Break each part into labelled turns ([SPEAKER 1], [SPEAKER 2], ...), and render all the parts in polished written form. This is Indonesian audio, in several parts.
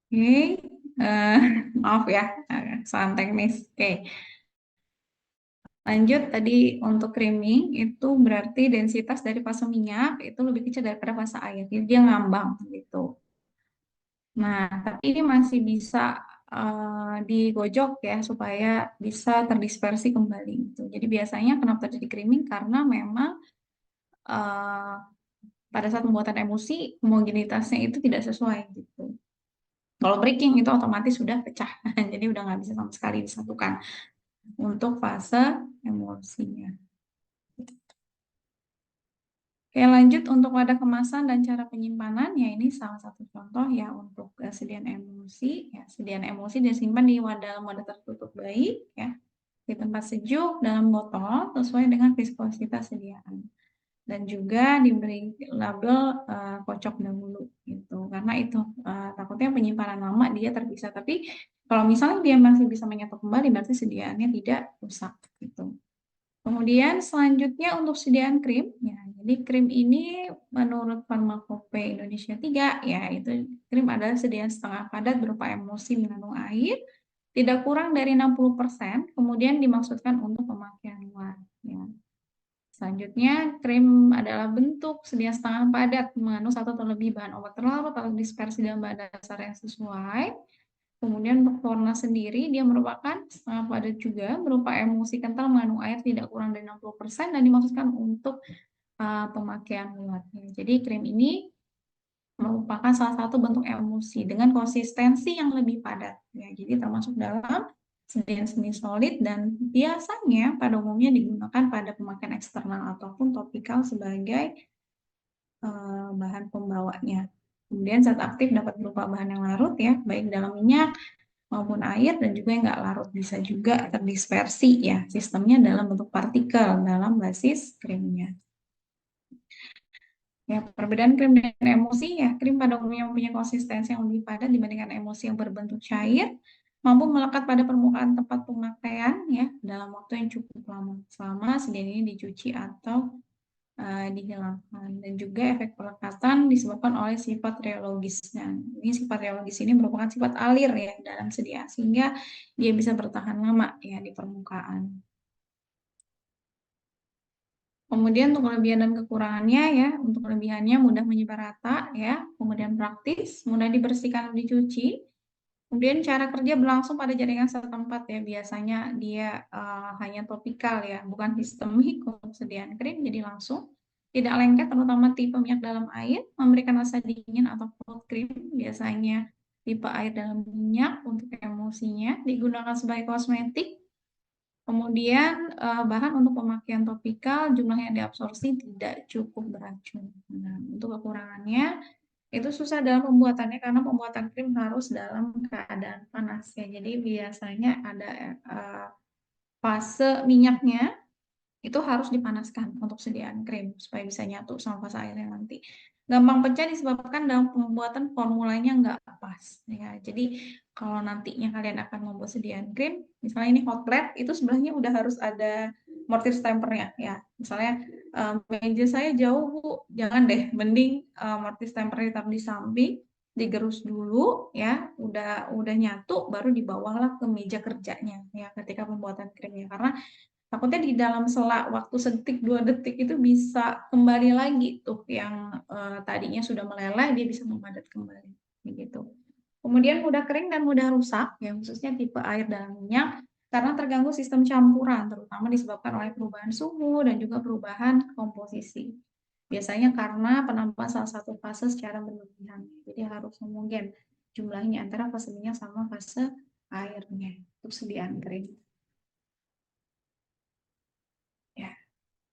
[SPEAKER 1] Oke, eh, maaf ya, kesalahan teknis. Oke, lanjut tadi untuk creaming itu berarti densitas dari fase minyak itu lebih kecil daripada fase air, jadi dia ngambang gitu. Nah, tapi ini masih bisa digojok ya supaya bisa terdispersi kembali gitu. Jadi biasanya kenapa terjadi creaming karena memang eh, pada saat pembuatan emulsi homogenitasnya itu tidak sesuai gitu. Kalau breaking itu otomatis sudah pecah, jadi udah nggak bisa sama sekali disatukan untuk fase emulsinya. Oke, lanjut untuk wadah kemasan dan cara penyimpanan, ya ini salah satu contoh ya untuk sediaan emulsi. Ya, sediaan emulsi disimpan di dalam wadah tertutup baik, ya, di tempat sejuk dalam botol sesuai dengan viskositas sediaan. Dan juga diberi label kocok dahulu gitu, karena itu takutnya penyimpanan lama dia terpisah. Tapi kalau misalnya dia masih bisa menyatu kembali, berarti sediaannya tidak rusak gitu. Kemudian selanjutnya untuk sediaan krim, ya, jadi krim ini menurut Farmakope Indonesia 3, ya, itu krim adalah sediaan setengah padat berupa emulsi mengandung air, tidak kurang dari 60%, kemudian dimaksudkan untuk pemakaian luar. Ya. Selanjutnya, krim adalah bentuk sediaan setengah padat mengandung satu atau lebih bahan obat terlarut atau dispersi dalam bahan dasar yang sesuai. Kemudian untuk warna sendiri, dia merupakan setengah padat juga, berupa emulsi kental mengandung air tidak kurang dari 60% dan dimaksudkan untuk pemakaian luarnya. Jadi krim ini merupakan salah satu bentuk emulsi dengan konsistensi yang lebih padat. Ya, jadi termasuk dalam sediaan semi solid dan biasanya pada umumnya digunakan pada pemakaian eksternal ataupun topikal sebagai bahan pembawanya. Kemudian zat aktif dapat berupa bahan yang larut ya, baik dalam minyak maupun air, dan juga yang nggak larut bisa juga terdispersi ya, sistemnya dalam bentuk partikel dalam basis krimnya. Ya, perbedaan krim dan emulsi ya, krim pada umumnya mempunyai konsistensi yang lebih padat dibandingkan emulsi yang berbentuk cair, mampu melekat pada permukaan tempat pemakaian ya dalam waktu yang cukup lama selama sediaan ini dicuci atau dihilangkan. Dan juga efek pelekatan disebabkan oleh sifat reologisnya. Ini sifat reologis ini merupakan sifat alir ya dalam sediaan sehingga dia bisa bertahan lama ya di permukaan. Kemudian untuk kelebihan dan kekurangannya ya, untuk kelebihannya mudah menyebar rata ya, kemudian praktis, mudah dibersihkan dan dicuci. Kemudian cara kerja berlangsung pada jaringan setempat ya, biasanya dia hanya topikal ya, bukan sistemik untuk sediaan krim, jadi langsung tidak lengket, terutama tipe minyak dalam air, memberikan rasa dingin atau cold cream, biasanya tipe air dalam minyak untuk emulsinya, digunakan sebagai kosmetik. Kemudian bahan untuk pemakaian topikal jumlah yang diabsorpsi tidak cukup beracun. Nah, untuk kekurangannya itu susah dalam pembuatannya karena pembuatan krim harus dalam keadaan panas ya. Jadi biasanya ada fase minyaknya itu harus dipanaskan untuk sediaan krim supaya bisa nyatu sama fase airnya nanti. Gampang pecah disebabkan dalam pembuatan formulanya nggak pas. Ya. Jadi kalau nantinya kalian akan membuat sediaan krim, misalnya ini hot plate, itu sebenarnya udah harus ada mortar stampernya. Ya. Misalnya meja saya jauh Bu, jangan deh, mending mortar stamper ditaruh di samping, digerus dulu ya, udah nyatu, baru dibawalah ke meja kerjanya ya ketika pembuatan krimnya, karena takutnya di dalam selak waktu sedetik 2 detik itu bisa kembali lagi tuh yang tadinya sudah meleleh, dia bisa memadat kembali begitu. Kemudian mudah kering dan mudah rusak ya, khususnya tipe air dalam minyak karena terganggu sistem campuran, terutama disebabkan oleh perubahan suhu dan juga perubahan komposisi. Biasanya karena penambahan salah satu fase secara berlebihan, jadi harus homogen jumlahnya antara fase minyak sama fase airnya untuk sediaan kering. Ya.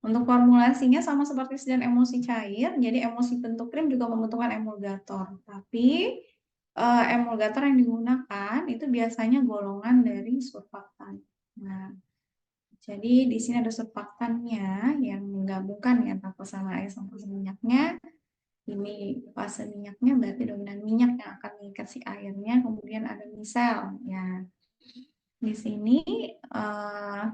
[SPEAKER 1] Untuk formulasinya sama seperti sediaan emulsi cair, jadi emulsi bentuk krim juga membutuhkan emulgator. Tapi emulgator yang digunakan itu biasanya golongan dari surfaktan. Nah, jadi di sini ada surfaktannya yang menggabungkan ya antara fase air sama fase minyaknya. Ini fase minyaknya berarti dominan minyak yang akan mengikat si airnya. Kemudian ada misel. Ya, di sini uh,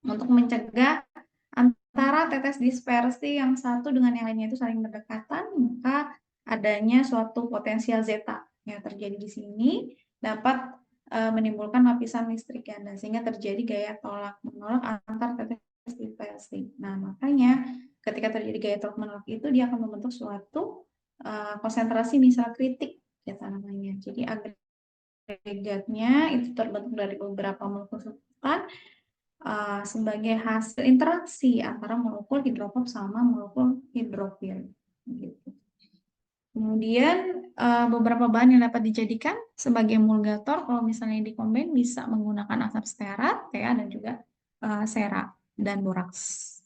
[SPEAKER 1] untuk mencegah antara tetes dispersi yang satu dengan yang lainnya itu saling berdekatan, maka adanya suatu potensial zeta. yang terjadi di sini dapat menimbulkan lapisan listrik ganda sehingga terjadi gaya tolak menolak antar tetes dispersi. Nah, makanya ketika terjadi gaya tolak menolak itu dia akan membentuk suatu konsentrasi misal kritik ya namanya. Jadi agregatnya itu terbentuk dari beberapa molekul substran sebagai hasil interaksi antara molekul hidrofоб sama molekul hidrofil gitu. Kemudian beberapa bahan yang dapat dijadikan sebagai emulgator kalau misalnya dikombin bisa menggunakan asap stearat ya dan juga sera dan boraks.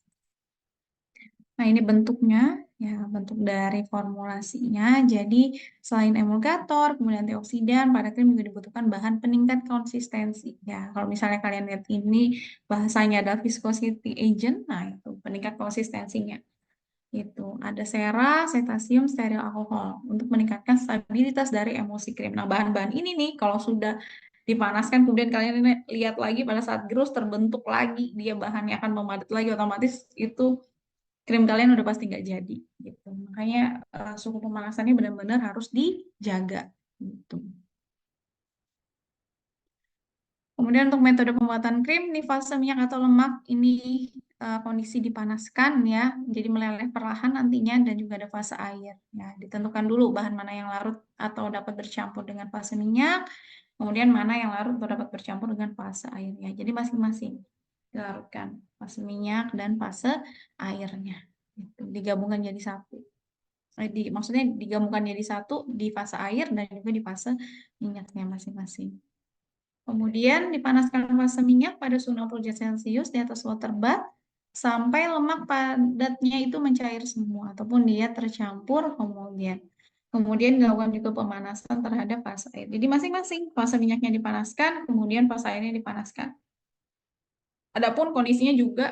[SPEAKER 1] Nah, ini bentuknya ya, bentuk dari formulasinya. Jadi selain emulgator, kemudian antioksidan, pada krim juga dibutuhkan bahan peningkat konsistensi. Ya, kalau misalnya kalian lihat ini bahasanya adalah viscosity agent, nah itu peningkat konsistensinya. Itu ada sera, cetasium, steril alkohol untuk meningkatkan stabilitas dari emulsi krim. Nah, bahan-bahan ini nih kalau sudah dipanaskan kemudian kalian lihat lagi pada saat gerus terbentuk lagi dia bahannya akan memadat lagi otomatis itu krim kalian udah pasti nggak jadi gitu. Makanya suhu pemanasannya benar-benar harus dijaga gitu. Kemudian untuk metode pembuatan krim nih fase minyak atau lemak ini kondisi dipanaskan ya, jadi meleleh perlahan nantinya dan juga ada fase air. Ya, ditentukan dulu bahan mana yang larut atau dapat bercampur dengan fase minyak, kemudian mana yang larut atau dapat bercampur dengan fase airnya. Jadi masing-masing dilarutkan fase minyak dan fase airnya. Gitu. Digabungkan jadi satu. Maksudnya digabungkan jadi satu di fase air dan juga di fase minyaknya masing-masing. Kemudian dipanaskan fase minyak pada suhu 60 derajat Celcius di atas water bath sampai lemak padatnya itu mencair semua ataupun dia tercampur homogen. Kemudian dilakukan juga pemanasan terhadap fase air. Jadi masing-masing fase minyaknya dipanaskan, kemudian fase airnya dipanaskan. Adapun kondisinya juga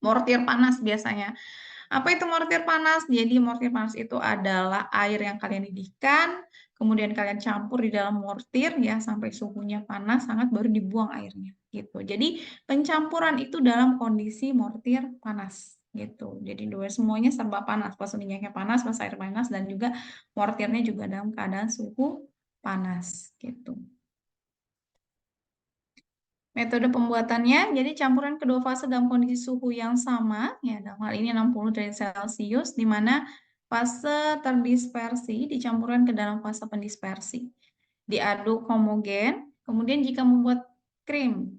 [SPEAKER 1] mortir panas biasanya. Apa itu mortir panas? Jadi mortir panas itu adalah air yang kalian didihkan, kemudian kalian campur di dalam mortir ya sampai suhunya panas sangat baru dibuang airnya gitu. Jadi pencampuran itu dalam kondisi mortir panas gitu. Jadi dua semuanya serba panas, pas minyaknya panas, pas air panas dan juga mortirnya juga dalam keadaan suhu panas gitu. Metode pembuatannya, jadi campuran kedua fase dalam kondisi suhu yang sama, ya dalam hal ini 60 derajat Celcius, di mana fase terdispersi dicampurkan ke dalam fase pendispersi. Diaduk homogen, kemudian jika membuat krim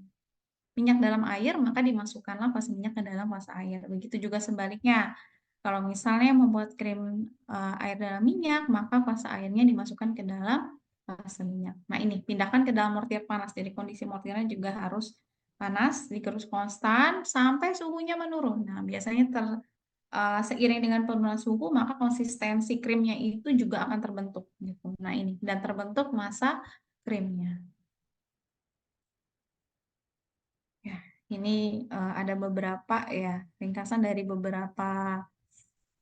[SPEAKER 1] minyak dalam air, maka dimasukkanlah fase minyak ke dalam fase air. Begitu juga sebaliknya. Kalau misalnya membuat krim air dalam minyak, maka fase airnya dimasukkan ke dalam fase minyak. Nah ini, pindahkan ke dalam mortir panas. Jadi kondisi mortirnya juga harus panas, digerus konstan, sampai suhunya menurun. Nah biasanya seiring dengan penurunan suhu, maka konsistensi krimnya itu juga akan terbentuk. Gitu. Nah ini, dan terbentuk massa krimnya. Ya, ini ada beberapa ya ringkasan dari beberapa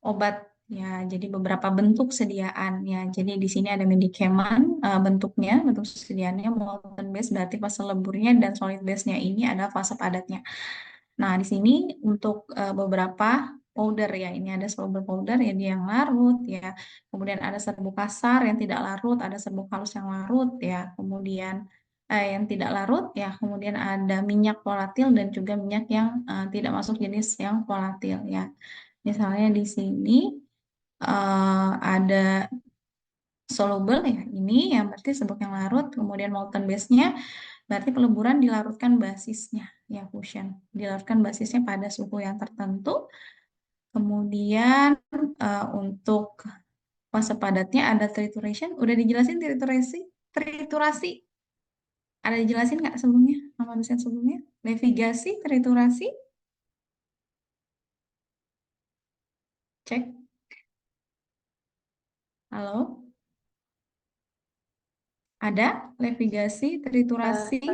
[SPEAKER 1] obat ya. Jadi beberapa bentuk sediaan ya. Jadi di sini ada medikeman bentuknya, bentuk sediaannya molten base berarti fase leburnya dan solid base-nya ini ada fase padatnya. Nah, di sini untuk beberapa powder ya. Ini ada soluble powder ya dia yang larut ya. Kemudian ada serbuk kasar yang tidak larut, ada serbuk halus yang larut ya. Kemudian yang tidak larut ya. Kemudian ada minyak volatil dan juga minyak yang tidak masuk jenis yang volatil ya. Misalnya di sini ada soluble ya. Ini yang berarti serbuk yang larut. Kemudian molten base-nya berarti peleburan dilarutkan basisnya ya fusion. Dilarutkan basisnya pada suhu yang tertentu. Kemudian untuk fase padatnya ada trituration. Udah dijelasin triturasi? Triturasi. Ada dijelasin nggak sebelumnya? Nama dosen sebelumnya? Levigasi, triturasi. Cek. Halo? Ada? Levigasi, triturasi?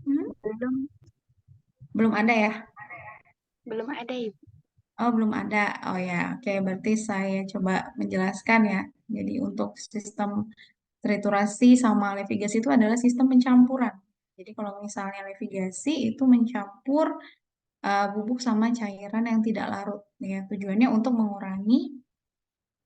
[SPEAKER 1] Hmm?
[SPEAKER 2] Belum,
[SPEAKER 1] Belum ada ya?
[SPEAKER 2] belum ada Ibu.
[SPEAKER 1] Oh, belum ada. Oh ya, oke. Berarti saya coba menjelaskan ya. Jadi untuk sistem triturasi sama levigasi itu adalah sistem pencampuran. Jadi kalau misalnya levigasi itu mencampur bubuk sama cairan yang tidak larut. Ya, tujuannya untuk mengurangi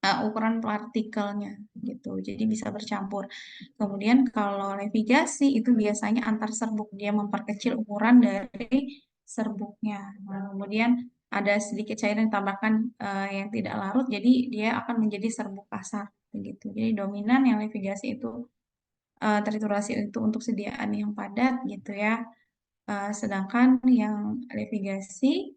[SPEAKER 1] ukuran partikelnya gitu. Jadi bisa bercampur. Kemudian kalau navigasi itu biasanya antar serbuk, dia memperkecil ukuran dari serbuknya. Nah, kemudian ada sedikit cairan yang ditambahkan yang tidak larut, jadi dia akan menjadi serbuk kasar begitu. Jadi dominan yang navigasi itu triturasi itu untuk sediaan yang padat gitu ya. Sedangkan yang navigasi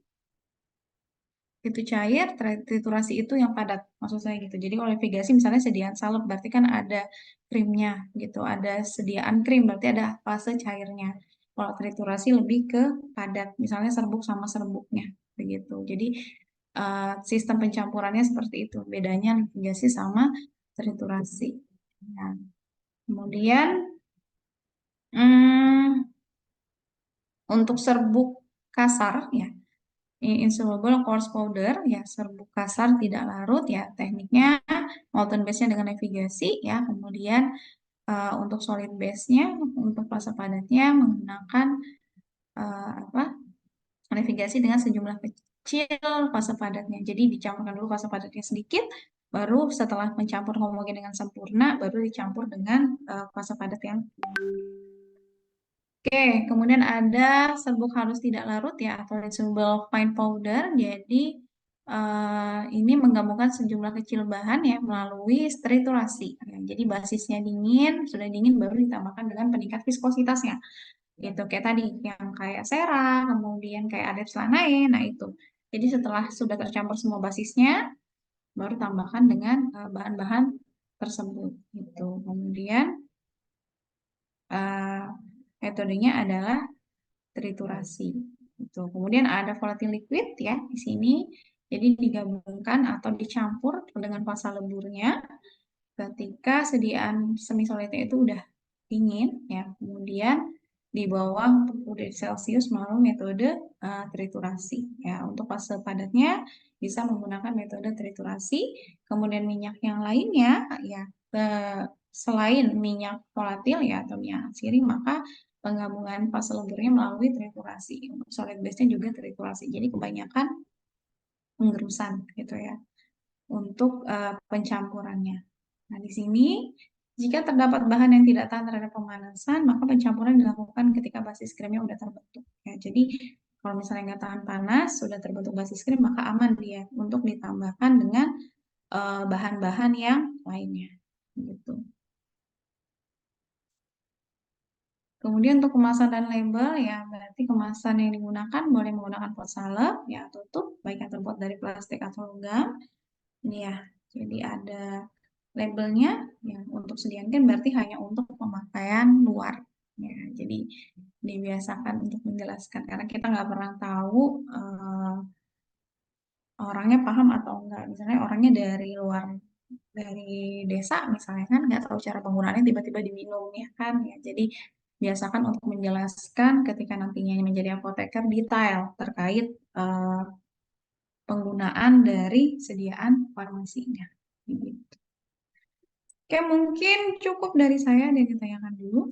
[SPEAKER 1] itu cair, triturasi itu yang padat, maksud saya gitu. Jadi kalau navigasi misalnya sediaan salep, berarti kan ada krimnya gitu, ada sediaan krim, berarti ada fase cairnya. Kalau triturasi lebih ke padat, misalnya serbuk sama serbuknya, begitu. Jadi sistem pencampurannya seperti itu, bedanya navigasi sama triturasi. Nah, kemudian hmm, untuk serbuk kasar ya, insoluble coarse powder ya, serbuk kasar tidak larut ya, tekniknya molten base-nya dengan navigasi ya. Kemudian untuk solid base-nya, untuk fase padatnya menggunakan apa, navigasi dengan sejumlah kecil fase padatnya. Jadi dicampurkan dulu fase padatnya sedikit, baru setelah mencampur homogen dengan sempurna baru dicampur dengan fase padat yang. Oke, kemudian ada serbuk halus tidak larut ya, atau insoluble fine powder. Jadi ini menggabungkan sejumlah kecil bahan ya melalui triturasi. Ya, jadi basisnya dingin, sudah dingin baru ditambahkan dengan peningkat viskositasnya. Gitu, kayak tadi yang kayak sera, kemudian kayak adep selanae, nah itu. Jadi setelah sudah tercampur semua basisnya, baru tambahkan dengan bahan-bahan tersebut. Gitu. Kemudian uh, metodenya adalah triturasi. Gitu. Kemudian ada volatile liquid ya di sini. Jadi digabungkan atau dicampur dengan fasa leburnya ketika sediaan semi solidnya itu udah dingin ya. Kemudian di bawah 40 derajat Celcius melalui metode triturasi ya. Untuk fase padatnya bisa menggunakan metode triturasi. Kemudian minyak yang lainnya ya, selain minyak volatil ya atau minyak sirih, maka penggabungan fase leburnya melalui triturasi. Untuk solid base-nya juga triturasi. Jadi kebanyakan penggerusan gitu ya untuk pencampurannya. Nah, di sini jika terdapat bahan yang tidak tahan terhadap pemanasan, maka pencampuran dilakukan ketika basis krimnya sudah terbentuk. Ya, jadi kalau misalnya nggak tahan panas, sudah terbentuk basis krim, maka aman dia untuk ditambahkan dengan bahan-bahan yang lainnya. Gitu. Kemudian untuk kemasan dan label ya, berarti kemasan yang digunakan boleh menggunakan pot salep ya, tutup baik yang terbuat dari plastik atau logam. Ini ya, jadi ada labelnya ya, untuk sediaan kan berarti hanya untuk pemakaian luar ya. Jadi dibiasakan untuk menjelaskan karena kita nggak pernah tahu orangnya paham atau enggak. Misalnya orangnya dari luar, dari desa misalnya kan nggak tahu cara penggunaannya, tiba-tiba diminum ya kan ya. Jadi biasakan untuk menjelaskan ketika nantinya menjadi apoteker detail terkait penggunaan dari sediaan farmasinya. Gitu. Oke, mungkin cukup dari saya, ada yang ditanyakan dulu.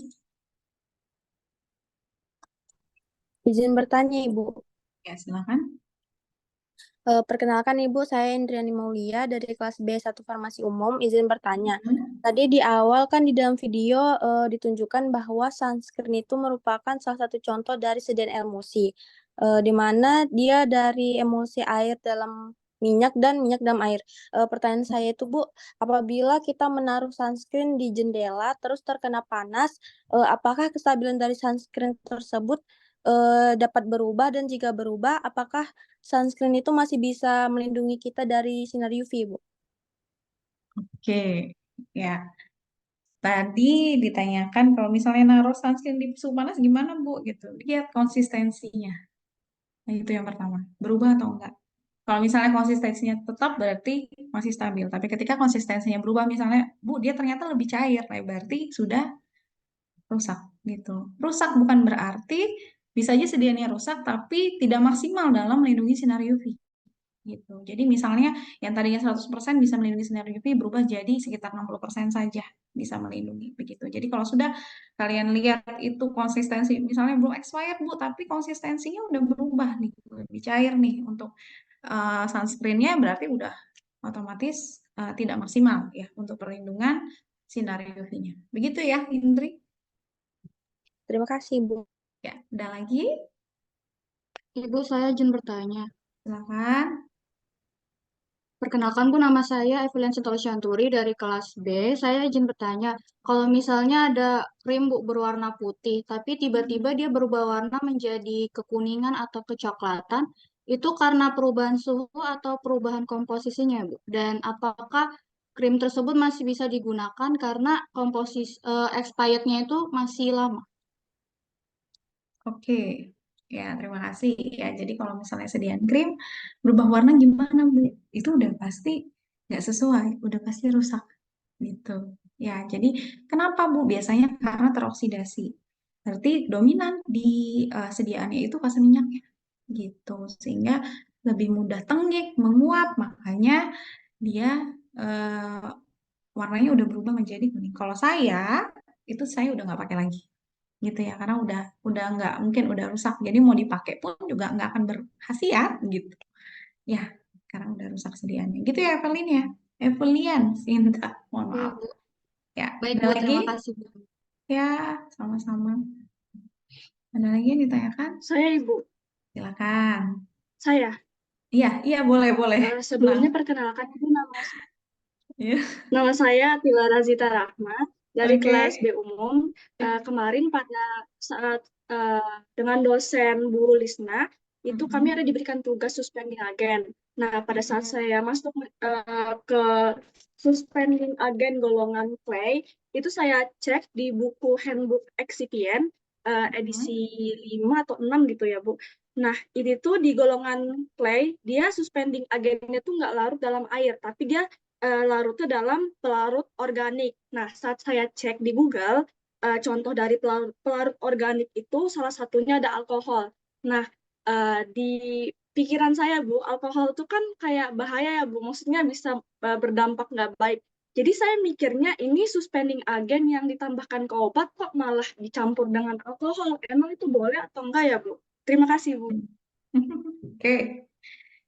[SPEAKER 3] Izin bertanya, Ibu.
[SPEAKER 1] Ya, silakan.
[SPEAKER 3] Perkenalkan Ibu, saya Indriani Maulia dari kelas B1 Farmasi Umum. Izin bertanya.
[SPEAKER 1] Hmm.
[SPEAKER 3] Tadi di awal kan di dalam video ditunjukkan bahwa sunscreen itu merupakan salah satu contoh dari sediaan emulsi. Di mana dia dari emulsi air dalam minyak dan minyak dalam air. Pertanyaan saya itu Bu, apabila kita menaruh sunscreen di jendela terus terkena panas, apakah kestabilan dari sunscreen tersebut dapat berubah, dan jika berubah, apakah sunscreen itu masih bisa melindungi kita dari sinar UV, Bu?
[SPEAKER 1] Oke, ya. Tadi ditanyakan kalau misalnya naruh sunscreen di suhu panas gimana, Bu? Gitu. Lihat konsistensinya. Nah, itu yang pertama. Berubah atau enggak? Kalau misalnya konsistensinya tetap berarti masih stabil. Tapi ketika konsistensinya berubah, misalnya, Bu, dia ternyata lebih cair, berarti sudah rusak gitu. Rusak bukan berarti bisa aja sedianya rusak, tapi tidak maksimal dalam melindungi sinar UV. Gitu. Jadi misalnya yang tadinya 100% bisa melindungi sinar UV berubah jadi sekitar 60% saja bisa melindungi begitu. Jadi kalau sudah kalian lihat itu konsistensi misalnya belum expired Bu, tapi konsistensinya udah berubah nih, lebih cair nih untuk sunscreennya berarti udah otomatis tidak maksimal ya untuk perlindungan sinar UV-nya. Begitu ya, Indri?
[SPEAKER 3] Terima kasih, Bu.
[SPEAKER 1] Ya, ada lagi?
[SPEAKER 4] Ibu, saya izin bertanya.
[SPEAKER 1] Silakan.
[SPEAKER 4] Perkenalkan, Bu, nama saya Evelyn Sintolo-Shanturi dari kelas B. Saya izin bertanya, kalau misalnya ada krim, Bu, berwarna putih, tapi tiba-tiba dia berubah warna menjadi kekuningan atau kecoklatan, itu karena perubahan suhu atau perubahan komposisinya, Bu? Dan apakah krim tersebut masih bisa digunakan karena expirednya itu masih lama?
[SPEAKER 1] Oke, ya terima kasih ya. Jadi kalau misalnya sediaan krim berubah warna gimana, Bu? Itu udah pasti nggak sesuai, udah pasti rusak gitu. Ya, jadi kenapa, Bu? Biasanya karena teroksidasi. Berarti dominan di sediaannya itu fase minyaknya gitu. Sehingga lebih mudah tenggik, menguap, makanya dia eh, warnanya udah berubah menjadi kuning. Kalau saya udah nggak pakai lagi gitu ya karena udah nggak mungkin udah rusak jadi mau dipakai pun juga nggak akan berkhasiat gitu ya karena udah rusak sediaannya gitu ya Evelyn ya Evelyn Sinta mohon
[SPEAKER 4] Ya,
[SPEAKER 1] maaf
[SPEAKER 4] Bu.
[SPEAKER 1] ya
[SPEAKER 4] Baik,
[SPEAKER 1] ada
[SPEAKER 4] Bu.
[SPEAKER 1] lagi
[SPEAKER 4] Terima kasih, Bu.
[SPEAKER 1] ya sama-sama ada lagi yang ditanyakan
[SPEAKER 2] Saya Ibu.
[SPEAKER 1] silakan
[SPEAKER 2] Saya.
[SPEAKER 1] iya iya boleh boleh nah
[SPEAKER 2] Sebelumnya perkenalkan Ibu
[SPEAKER 1] iya
[SPEAKER 2] nama saya Tila Razita Rahma dari
[SPEAKER 1] oke
[SPEAKER 2] kelas B umum. Kemarin pada saat dengan dosen Bu Lisna itu kami ada diberikan tugas suspending agen. Nah, pada saat saya masuk ke suspending agen golongan clay, itu saya cek di buku handbook excipient edisi 5 atau 6 gitu ya, Bu. Nah, ini tuh di golongan clay, dia suspending agennya tuh nggak larut dalam air, tapi dia larutnya dalam pelarut organik. Nah, saat saya cek di Google, contoh dari pelarut organik itu salah satunya ada alkohol. Nah, di pikiran saya, Bu, alkohol itu kan kayak bahaya ya, Bu. Maksudnya bisa berdampak nggak baik. Jadi saya mikirnya ini suspending agen yang ditambahkan ke obat kok malah dicampur dengan alkohol. Emang itu boleh atau enggak ya, Bu? Terima kasih, Bu.
[SPEAKER 1] oke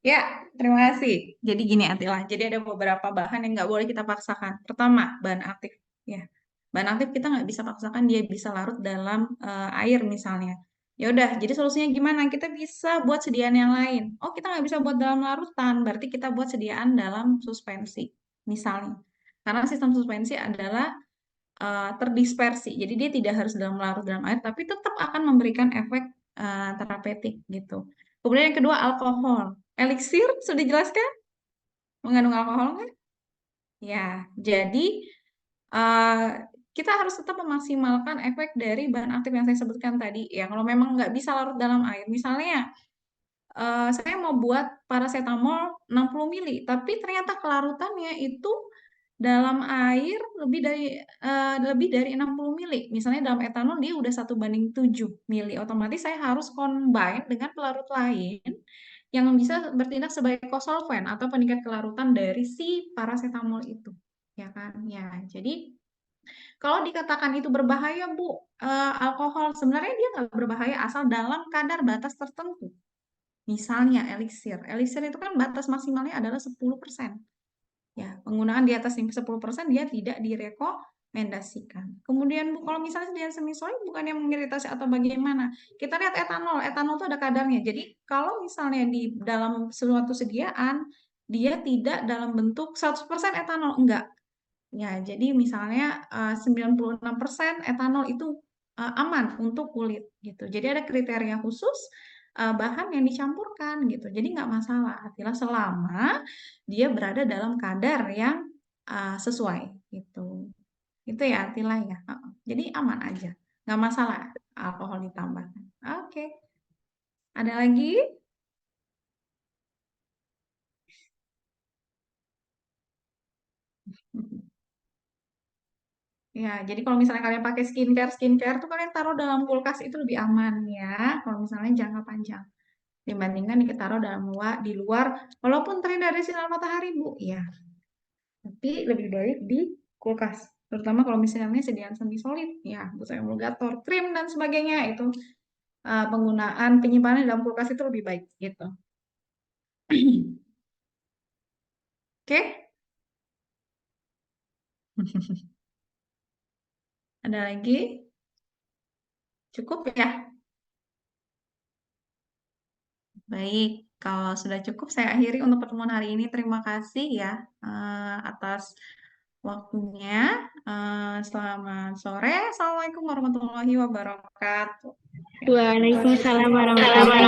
[SPEAKER 1] ya terima kasih jadi gini Atila jadi ada beberapa bahan yang nggak boleh kita paksakan pertama bahan aktif ya bahan aktif kita nggak bisa paksakan dia bisa larut dalam air misalnya ya udah jadi solusinya gimana kita bisa buat sediaan yang lain oh kita nggak bisa buat dalam larutan berarti kita buat sediaan dalam suspensi misalnya karena sistem suspensi adalah terdispersi jadi dia tidak harus dalam larut dalam air tapi tetap akan memberikan efek terapeutik gitu kemudian yang kedua alkohol elixir sudah dijelaskan mengandung alkohol nggak ya jadi uh, kita harus tetap memaksimalkan efek dari bahan aktif yang saya sebutkan tadi. Ya, kalau memang nggak bisa larut dalam air, misalnya saya mau buat paracetamol 60 mili, tapi ternyata kelarutannya itu dalam air lebih dari 60 mili. Misalnya dalam etanol dia udah 1:7 mili. Otomatis saya harus combine dengan pelarut lain yang bisa bertindak sebagai kosolven atau peningkat kelarutan dari si paracetamol itu. Ya kan? Ya, jadi kalau dikatakan itu berbahaya, Bu, alkohol sebenarnya dia nggak berbahaya asal dalam kadar batas tertentu. Misalnya elixir. Elixir itu kan batas maksimalnya adalah 10%. Ya, penggunaan di atas 10% dia tidak direkomendasikan. Kemudian Bu, kalau misalnya sediaan semi solid bukan yang mengiritasi atau bagaimana? Kita lihat etanol. Etanol itu ada kadarnya. Jadi kalau misalnya di dalam suatu sediaan dia tidak dalam bentuk 100% etanol, enggak. Ya, jadi misalnya 96% etanol itu aman untuk kulit gitu. Jadi ada kriteria khusus bahan yang dicampurkan gitu. Jadi nggak masalah, Atila selama dia berada dalam kadar yang sesuai gitu. Itu ya Atila ya. Jadi aman aja, nggak masalah alkohol ditambahkan. Oke, ada lagi? Ya, jadi kalau misalnya kalian pakai skincare tuh kalian taruh dalam kulkas itu lebih aman ya. Kalau misalnya jangka panjang dibandingkan ditaruh di luar, walaupun terhindar dari sinar matahari Bu, ya. Tapi lebih baik di kulkas. Terutama kalau misalnya sediaan semi solid, ya, busa emulgator, krim dan sebagainya itu penggunaan penyimpanan dalam kulkas itu lebih baik gitu. Oke? Ada lagi? Cukup ya? Baik, kalau sudah cukup saya akhiri untuk pertemuan hari ini. Terima kasih ya atas waktunya. Selamat sore. Assalamualaikum warahmatullahi wabarakatuh.
[SPEAKER 5] Waalaikumsalam warahmatullahi wabarakatuh.